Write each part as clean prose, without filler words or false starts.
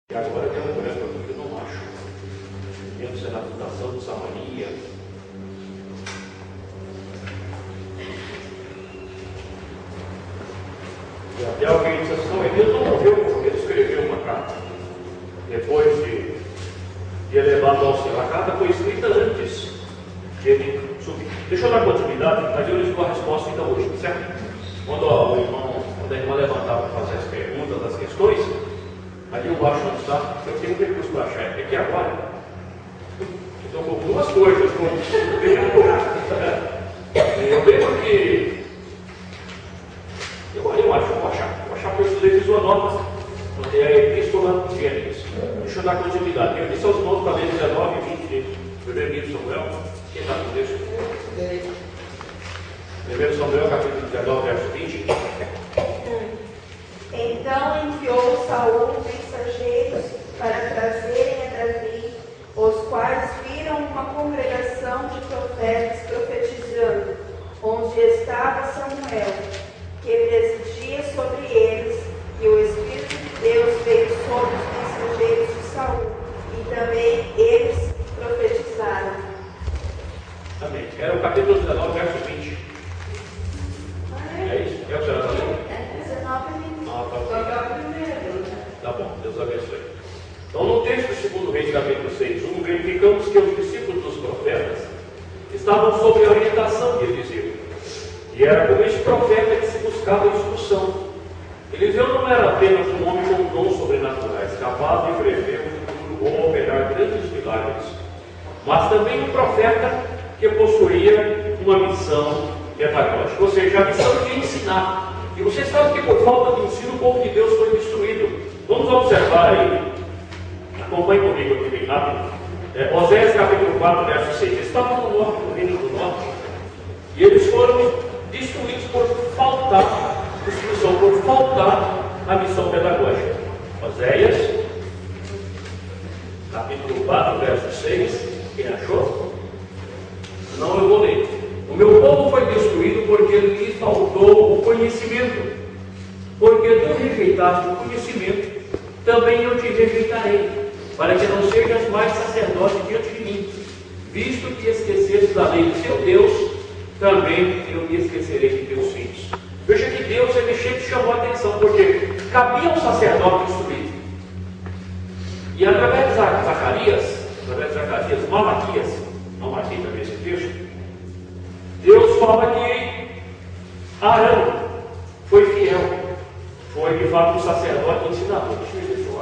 E agora tem um branco aqui que eu não acho. Deve ser na Fundação de Samaria. E até alguém disse assim, não, ele não morreu porque ele escreveu uma carta. Depois de elevado ao céu. A carta foi escrita antes de ele subir. Deixa eu dar continuidade, mas eu lhes dou a resposta ainda hoje, certo? Quando a irmã levantava para fazer as perguntas, as questões, ali eu acho onde está, eu tenho um recurso para achar, é que agora estou com duas coisas. Eu lembro que eu acho, vou achar que eu estudei Fisionotas, é a Epístola de Gênesis. Deixa eu dar continuidade. Eu disse aos irmãos para ler 19 e 20 de 1 Samuel. Quem está com isso? 1 Samuel, capítulo 19, verso 20. Então enviou Saul mensageiros para trazerem a Davi, os quais viram uma congregação de profetas profetizando, onde estava Samuel, que presidia sobre eles, e o Espírito de Deus veio sobre os mensageiros de Saul, e também eles profetizaram. Amém. Era o capítulo 19, verso 20. É isso? É o que você está lendo? É 19 Tá bom, Deus abençoe. Então, no texto de 2 Reis, capítulo 6:1, verificamos que os discípulos dos profetas estavam sob a orientação de Eliseu. E era com esse profeta que se buscava instrução. Eliseu não era apenas um homem com dons sobrenaturais, capaz de prever o futuro ou operar grandes milagres, mas também um profeta que possuía uma missão pedagógica, ou seja, a missão de ensinar. E você sabe que por falta de ensino o povo de Deus foi destruído. Vamos observar aí, acompanhe comigo aqui bem rápido. Oséias capítulo 4, verso 6. Eles estavam no norte, no reino do norte, e eles foram destruídos por faltar instrução, por faltar a missão pedagógica. Oséias capítulo 4, verso 6. Quem achou? Não, eu vou ler. O meu povo foi destruído porque lhe faltou o conhecimento. Porque tu rejeitaste o conhecimento, também eu te rejeitarei, para que não sejas mais sacerdote diante de mim. Visto que esqueceste da lei do teu Deus, também eu me esquecerei de teus filhos. Veja que Deus, ele sempre chamou a atenção, porque cabia um sacerdote instruído. E através de Zacarias, Malaquias, não marquei também esse texto, Deus fala que Arão foi fiel, foi de fato um sacerdote ensinador. Deixa eu ver se eu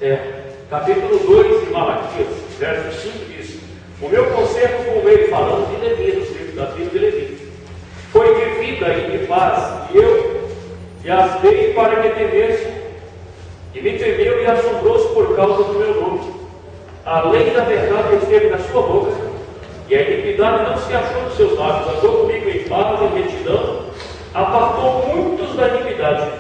acho. Capítulo 2 de Malaquias, verso 5 diz: o meu conservo com ele, falando de Levi, no livro da tribo de Levi, foi de vida e de paz, e eu as dei para que temesse, e me temeu e assombrou-se por causa do meu nome. A lei da verdade esteve na sua boca, e a iniquidade não se achou nos seus lábios. Andou comigo em paz e retidão, apartou muitos da iniquidade.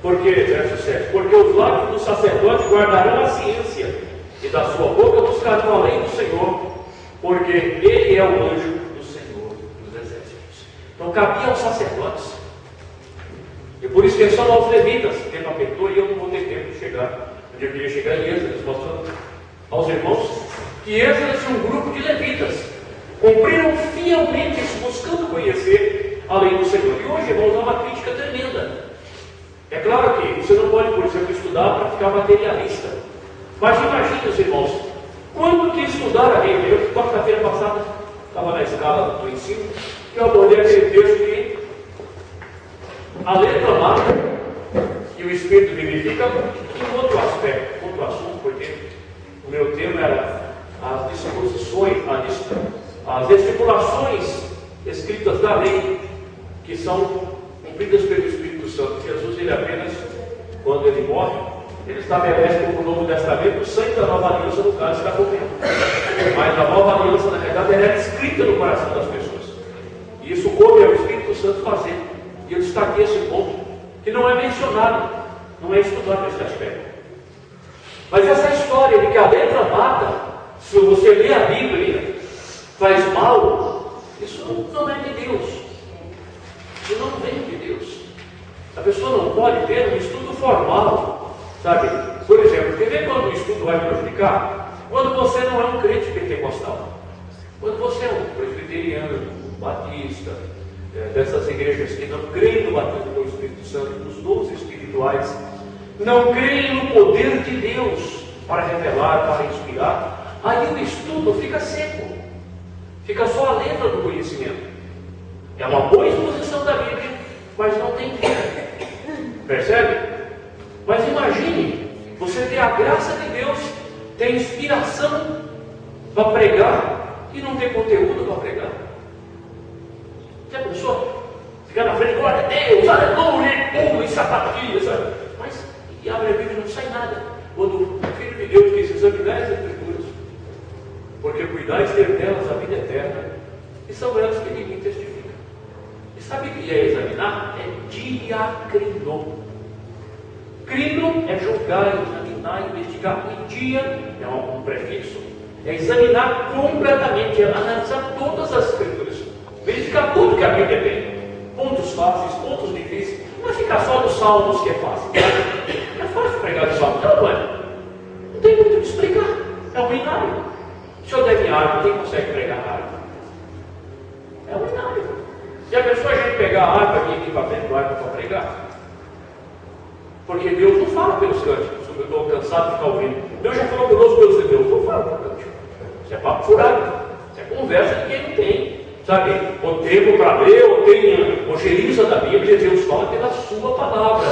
Porque, verso 7, porque os lábios do sacerdote guardarão a ciência, e da sua boca buscarão a lei do Senhor, porque ele é o anjo do Senhor dos exércitos. Então cabia aos sacerdotes, e por extensão aos levitas. O tempo apertou e eu não vou ter tempo de chegar onde eu queria chegar em Êxodo, mostrando aos irmãos que Êxodo tinha um grupo de levitas, cumpriram fielmente isso, buscando conhecer a lei do Senhor. E hoje, irmãos, há uma crítica tremenda. É claro que você não pode, por exemplo, estudar para ficar materialista, mas imagine, os irmãos, quando que estudar a Bíblia? Eu, quarta-feira passada, estava na escala do ensino, que eu abordei aquele texto que a letra mata e o Espírito vivifica, em outro aspecto, outro assunto, porque o meu tema era as disposições, as estipulações escritas da lei, que são cumpridas pelo Espírito Santo. Jesus, ele apenas, quando ele morre, ele estabelece como Novo Testamento o sangue da nova aliança no caso está cumprido. Mas a nova aliança, na realidade, ela era escrita no coração das pessoas. E isso coube ao Espírito Santo fazer. E eu destaquei esse ponto, que não é mencionado, não é estudado nesse aspecto. Mas essa história de que a letra mata, se você lê a Bíblia, faz mal, isso não é de Deus. Isso não vem de Deus. A pessoa não pode ter um estudo formal, sabe? Por exemplo, quer ver quando o estudo vai prejudicar? Quando você não é um crente pentecostal. Quando você é um presbiteriano, um batista, dessas igrejas que não creem no batismo do Espírito Santo, nos dons espirituais, não creem no poder de Deus para revelar, para inspirar, aí o estudo fica seco, fica só a letra do conhecimento. É uma boa exposição da Bíblia, mas não tem vida. Percebe? Mas imagine, você ter a graça de Deus, ter inspiração para pregar e não ter conteúdo para pregar. Já pensou? Ficar na frente, glória a Deus, aleluia, pulo e sapatilha, sabe? Mas e abre a Bíblia e não sai nada. Quando o Filho de Deus quis examinar as Escrituras, porque cuidais ter delas a vida eterna, e são elas que ninguém testifica. E sabe o que é examinar? É diacrino. Crino é julgar, examinar, investigar. E dia é um prefixo. É examinar completamente, é analisar todas as Escrituras. Verificar tudo que a Bíblia tem. Pontos fáceis, pontos difíceis. Não é ficar só nos Salmos que é fácil. É fácil pregar nos Salmos. Não é. Não tem muito o que explicar. É um inário. O senhor deve árvore, quem consegue pregar na árvore? É um inário. E a pessoa, a gente pegar a harpa aqui, equipamento, a harpa para pregar? Porque Deus não fala pelos cânticos. Eu estou cansado de ficar ouvindo. Deus já falou conosco pelos Deus. Não fala pelo cântico. Isso é papo furado. Isso é conversa de quem não tem. Sabe? O tempo para ler, ou tem ojeriza da Bíblia. Deus fala pela sua palavra,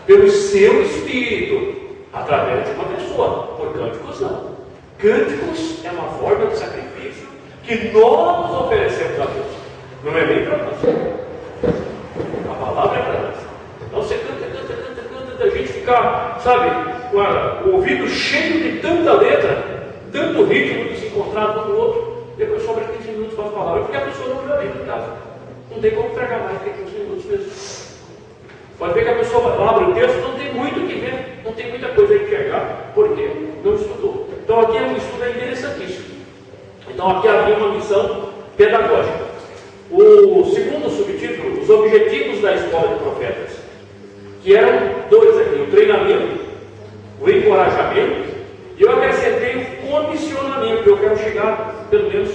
pelo seu Espírito, através de uma pessoa. Por cânticos não. Cânticos é uma forma de sacrifício que nós nos oferecemos a Deus. Não é nem para nós. A palavra é para nós. Então você canta, a gente ficar, sabe, com o ouvido cheio de tanta letra, tanto ritmo desencontrado um do outro, depois sobra 15 minutos para as palavras, porque a pessoa não lê a Bíblia em casa. Não tem como pregar mais que 15 minutos mesmo. Pode ver que a pessoa abre o texto, não tem muito o que ver, não tem muita coisa a enxergar, porque não estudou. Então aqui é um estudo interessantíssimo. Então aqui havia uma missão pedagógica. O segundo subtítulo, os objetivos da escola de profetas, que eram dois aqui, o treinamento, o encorajamento, e eu acrescentei o comissionamento. Eu quero chegar, pelo menos,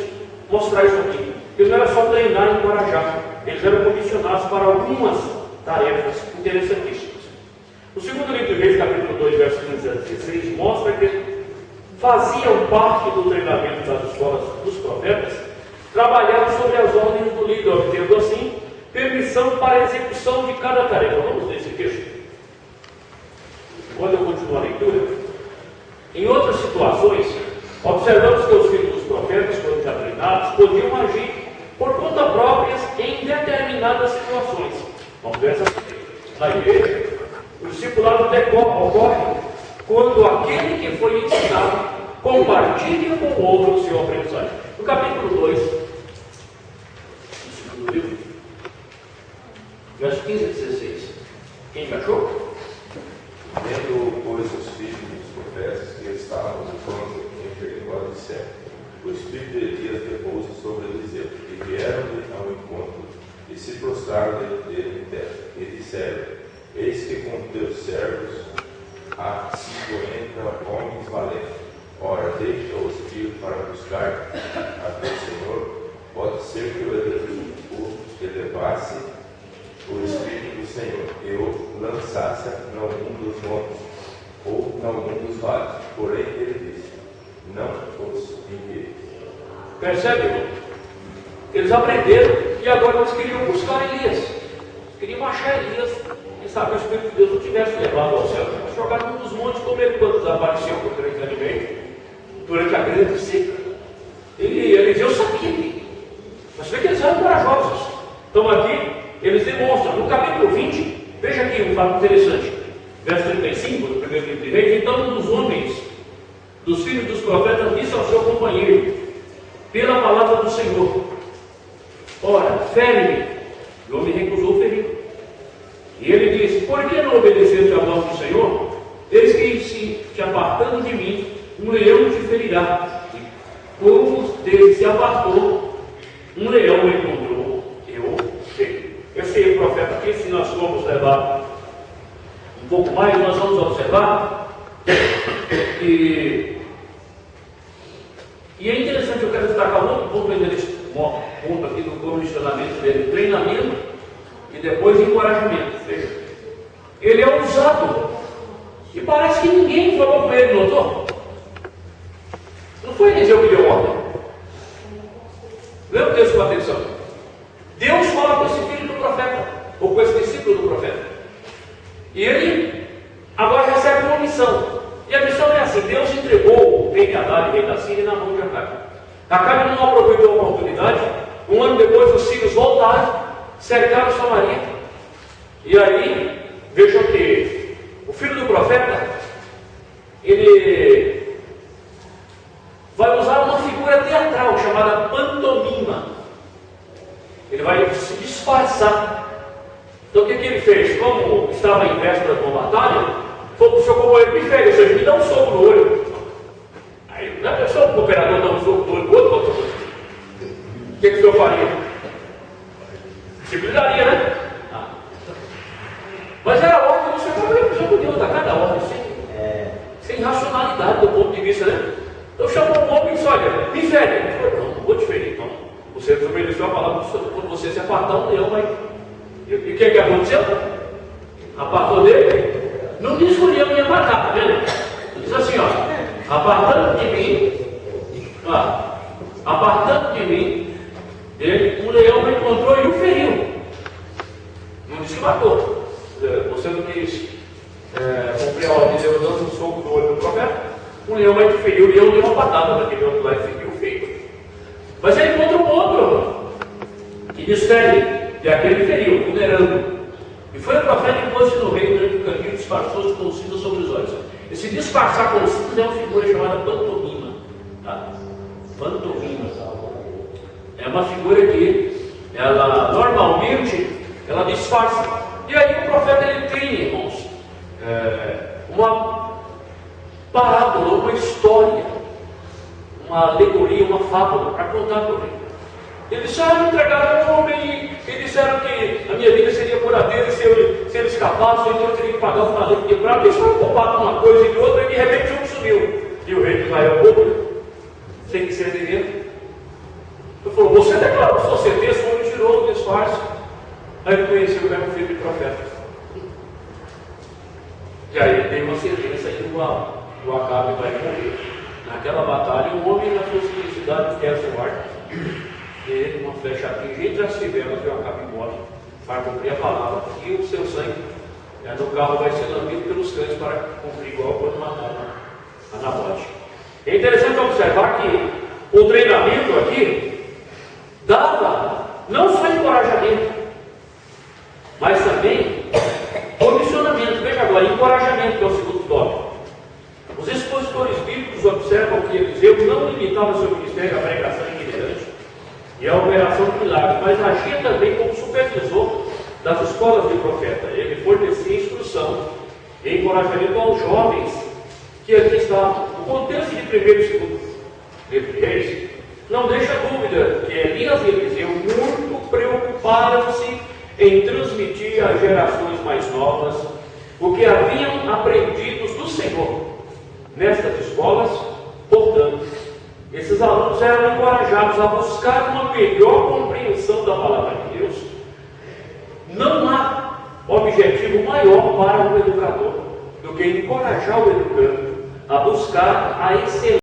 mostrar isso aqui. Eles não era só treinar e encorajar, eles eram comissionados para algumas tarefas interessantíssimas. O segundo livro de Reis, capítulo 2, versos 15 a 16, mostra que faziam parte do treinamento das escolas dos profetas, trabalhar sobre as ordens do líder, obtendo assim permissão para a execução de cada tarefa. Vamos ler esse texto. Quando eu continuo a leitura, em outras situações, observamos que os filhos dos profetas, quando já treinados, podiam agir por conta própria em determinadas situações. Vamos ver essa na igreja. O discipulado ocorre quando aquele que foi ensinado compartilha com o outro o seu aprendizagem. No capítulo 2, no segundo livro, versos 15 a 16. Quem achou? Vendo, pois, os filhos dos profetas que estavam no trono inferior do céu, o espírito de Elias repousa sobre Eliseu, e vieram-lhe ao encontro, e se prostraram dele em terra, e disseram: Eis que com teus servos há 50 homens valentes. Ora, deixa o espírito para buscar a teu Senhor. Pode ser que o elevasse o Espírito do Senhor e o lançasse não um dos montes ou não um dos vales. Porém, ele disse: Não os enviei. Percebe, irmão? Eles aprenderam e agora eles queriam buscar Elias. Eles queriam achar Elias. Quem sabe o Espírito de Deus não tivesse levado ao céu. Jogaram num dos montes, como ele quando desapareceu por 3 anos e meio, durante a grande seca. Eliseu sabia que. Mas vê que eles eram corajosos. Então aqui, eles demonstram, no capítulo 20, veja aqui um fato interessante, verso 35 do primeiro livro de Reis. Então um dos homens, dos filhos dos profetas, disse ao seu companheiro, pela palavra do Senhor: Ora, fere-me. E o homem recusou ferir. E ele disse: Por que não obedeceste à voz do Senhor? Eis que te apartando de mim, um leão te ferirá. E como dele se apartou, um leão encontrou, eu sei. Esse profeta aqui, se nós formos levar um pouco mais, nós vamos observar que... E é interessante, eu quero destacar um outro ponto ainda nesse ponto aqui do comissionamento dele, treinamento e depois encorajamento. Veja, ele é ousado e parece que ninguém falou com ele, notou? Não foi Eliseu que deu ordem. Lê o texto com atenção. Deus fala com esse filho do profeta, ou com esse discípulo do profeta, e ele agora recebe uma missão. E a missão é assim: Deus entregou o rei de Haddad e rei da Síria na mão de Acabe. Acabe não aproveitou a oportunidade. Um ano depois os sírios voltaram, cercaram Samaria. E aí, vejam que o filho do profeta, ele vai usar uma figura teatral chamada pantomima. Ele vai se disfarçar. Então o que ele fez? Como estava em véspera de uma batalha, foi para o seu companheiro periférico, ou seja, me dá um soco no olho. Aí não é só o cooperador dar um soco no olho do outro. O que o senhor faria? Se cuidaria, né? Mas era a ordem do senhor, já podia atacar da ordem sem racionalidade do ponto de vista, né? Então chamou um homem e disse: olha, me fere. Não vou te ferir. Então, você desobedeceu a palavra do Senhor. Quando você se apartar, um leão vai. E o que aconteceu? Apartou dele. Não diz que o leão ia matar, tá vendo? Diz assim, ó: apartando de mim, um leão o encontrou e o feriu. Não disse que matou. Você não quis cumprir a ordem de Deus dando um soco no olho do profeta. Um leão vai te ferir, o leão deu uma patada naquele outro lá e feriu o feio. Mas ele encontra um outro que desfere, e aquele feriu, vulnerando. E foi o profeta que pôs-se no rei durante o caminho, disfarçou-se com cinza sobre os olhos. Esse disfarçar com cinza é uma figura chamada pantomima. Tá? Pantomima. É uma figura que ela normalmente ela disfarça. E aí o profeta ele tem, irmãos, uma parábola, uma história, uma alegoria, uma fábula para contar para o rei. Eles disseram: entregaram um homem e disseram que a minha vida seria por a dele se ele escapasse, então eu teria que pagar o talento de prata. Eles foram culpados de uma coisa e de outra, e de repente um sumiu. E o rei de Israel, sem que ser dinheiro, ele falou: você declarou sua sentença, o homem tirou o disfarce. Aí ele conheceu o mesmo filho de profeta. E aí ele deu uma sentença e o Acabe vai morrer. Naquela batalha, um homem na sua simplicidade quer seu arco. E uma flecha atinge entre as fivelas e o Acabe morre para cumprir a palavra. E o seu sangue no carro vai ser lambido pelos cães para cumprir igual quando mataram a Nabote. É interessante observar que o treinamento aqui dava não só encorajamento, mas também comissionamento. Veja agora, encorajamento, que é o segundo tópico. Os expositores bíblicos observam que Eliseu não limitava seu ministério à pregação itinerante e à operação de milagres, mas agia também como supervisor das escolas de profeta. Ele fornecia instrução e encorajamento aos jovens que aqui estavam. O contexto de 1º e 2º livro de Reis não deixa dúvida que Elias e Eliseu muito preocuparam-se em transmitir às gerações mais novas o que haviam aprendido do Senhor nestas escolas. Portanto, esses alunos eram encorajados a buscar uma melhor compreensão da palavra de Deus. Não há objetivo maior para um educador do que encorajar o educando a buscar a excelência